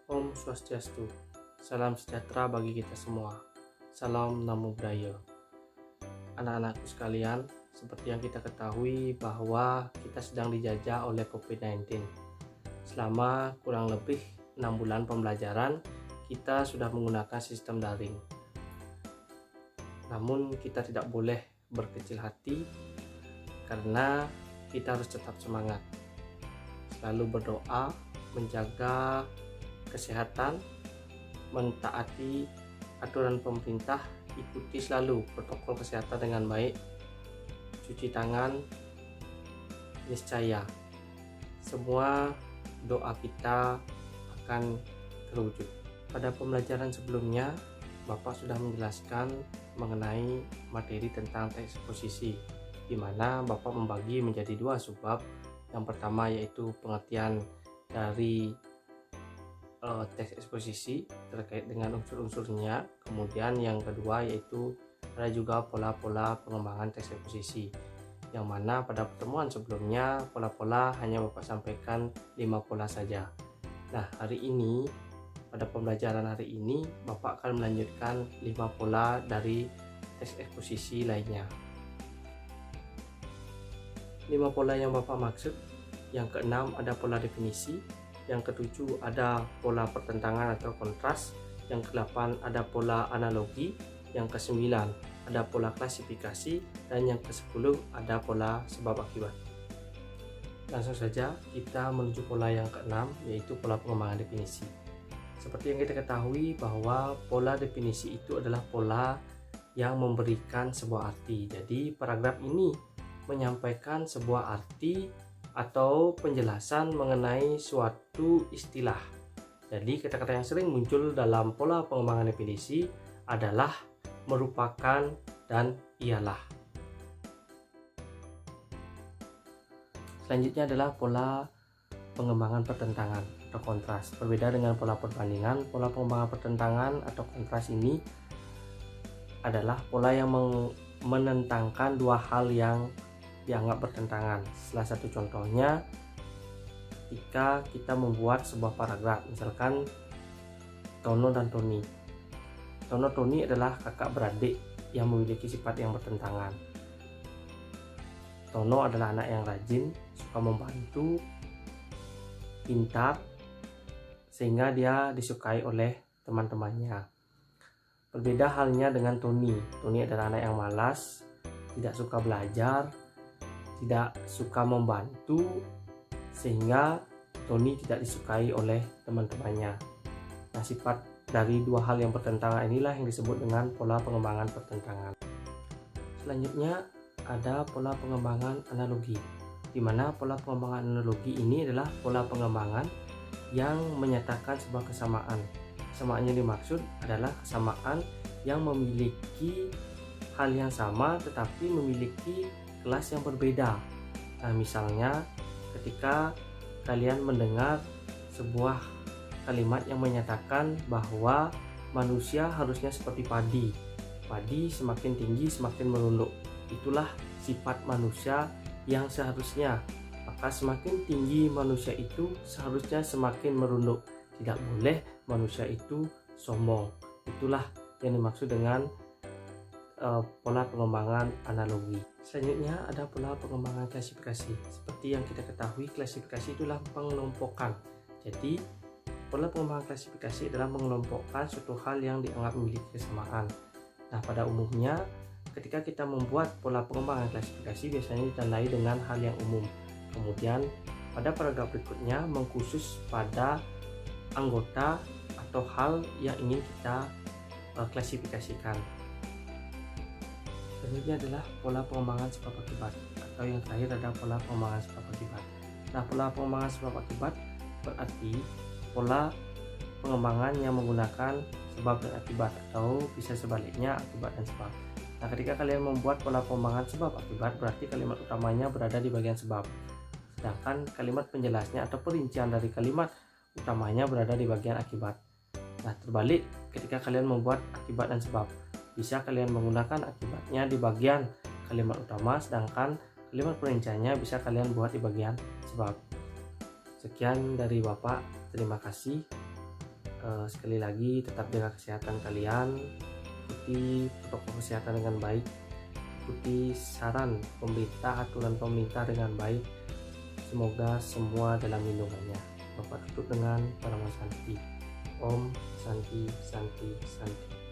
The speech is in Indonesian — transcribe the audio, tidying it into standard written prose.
Om Swastiastu, salam sejahtera bagi kita semua. Salam Namo Buddhaya. Anak-anakku sekalian, seperti yang kita ketahui bahwa kita sedang dijajah oleh COVID-19. Selama kurang lebih 6 bulan pembelajaran, kita sudah menggunakan sistem daring. Namun kita tidak boleh berkecil hati karena kita harus tetap semangat. Selalu berdoa, menjaga kesehatan, mentaati aturan pemerintah, ikuti selalu protokol kesehatan dengan baik, cuci tangan, niscaya semua doa kita akan terwujud. Pada pembelajaran sebelumnya, Bapak sudah menjelaskan mengenai materi tentang teks eksposisi, di mana Bapak membagi menjadi 2 subbab. Yang pertama yaitu pengertian dari teks eksposisi terkait dengan unsur-unsurnya, kemudian yang kedua yaitu ada juga pola-pola pengembangan teks eksposisi, yang mana pada pertemuan sebelumnya pola-pola hanya Bapak sampaikan 5 pola saja. Nah, hari ini pada pembelajaran hari ini Bapak akan melanjutkan 5 pola dari teks eksposisi lainnya. 5 pola yang Bapak maksud, yang keenam ada pola definisi, yang ketujuh ada pola pertentangan atau kontras, yang ke-8 ada pola analogi, yang ke-9 ada pola klasifikasi, dan yang ke-10 ada pola sebab akibat. Langsung saja kita menuju pola yang ke-6, yaitu pola pengembangan definisi. Seperti yang kita ketahui bahwa pola definisi itu adalah pola yang memberikan sebuah arti. Jadi paragraf ini menyampaikan sebuah arti atau penjelasan mengenai suatu istilah. Jadi kata-kata yang sering muncul dalam pola pengembangan definisi adalah merupakan dan ialah. Selanjutnya adalah pola pengembangan pertentangan atau kontras. Berbeda dengan pola perbandingan, pola pengembangan pertentangan atau kontras ini adalah pola yang menentangkan 2 hal yang dianggap bertentangan. Salah satu contohnya ketika kita membuat sebuah paragraf, misalkan Tono dan Toni. Tono Toni adalah kakak beradik yang memiliki sifat yang bertentangan. Tono adalah anak yang rajin, suka membantu, pintar, sehingga dia disukai oleh teman-temannya. Berbeda halnya dengan Toni. Toni adalah anak yang malas, tidak suka belajar, tidak suka membantu, sehingga Toni tidak disukai oleh teman-temannya. Nah, sifat dari 2 hal yang bertentangan inilah yang disebut dengan pola pengembangan pertentangan. Selanjutnya ada pola pengembangan analogi, di mana pola pengembangan analogi ini adalah pola pengembangan yang menyatakan sebuah kesamaan. Kesamaan yang dimaksud adalah kesamaan yang memiliki hal yang sama tetapi memiliki kelas yang berbeda. Nah, misalnya ketika kalian mendengar sebuah kalimat yang menyatakan bahwa manusia harusnya seperti padi. Padi semakin tinggi semakin merunduk. Itulah sifat manusia yang seharusnya. Maka semakin tinggi manusia itu seharusnya semakin merunduk. Tidak boleh manusia itu sombong. Itulah yang dimaksud dengan pola pengembangan analogi. Selanjutnya ada pola pengembangan klasifikasi. Seperti yang kita ketahui, klasifikasi itulah pengelompokan. Jadi pola pengembangan klasifikasi adalah mengelompokkan suatu hal yang dianggap memiliki kesamaan. Nah, pada umumnya ketika kita membuat pola pengembangan klasifikasi biasanya ditandai dengan hal yang umum. Kemudian pada paragraf berikutnya mengkhusus pada anggota atau hal yang ingin kita klasifikasikan. Selanjutnya adalah pola pengembangan sebab akibat, atau yang terakhir ada pola pengembangan sebab akibat. Nah, pola pengembangan sebab akibat berarti pola pengembangan yang menggunakan sebab dan akibat, atau bisa sebaliknya akibat dan sebab. Nah, ketika kalian membuat pola pengembangan sebab akibat berarti kalimat utamanya berada di bagian sebab, sedangkan kalimat penjelasnya atau perincian dari kalimat utamanya berada di bagian akibat. Nah, terbalik ketika kalian membuat akibat dan sebab, bisa kalian menggunakan akibatnya di bagian kalimat utama, sedangkan kalimat perinciannya bisa kalian buat di bagian sebab. Sekian dari Bapak, terima kasih. sekali lagi tetap jaga kesehatan kalian, ikuti protokol kesehatan dengan baik, ikuti saran pemerintah, aturan pemerintah dengan baik. Semoga semua dalam lindungannya. Bapak tutup dengan Parama Santi. Om Santi Santi Santi.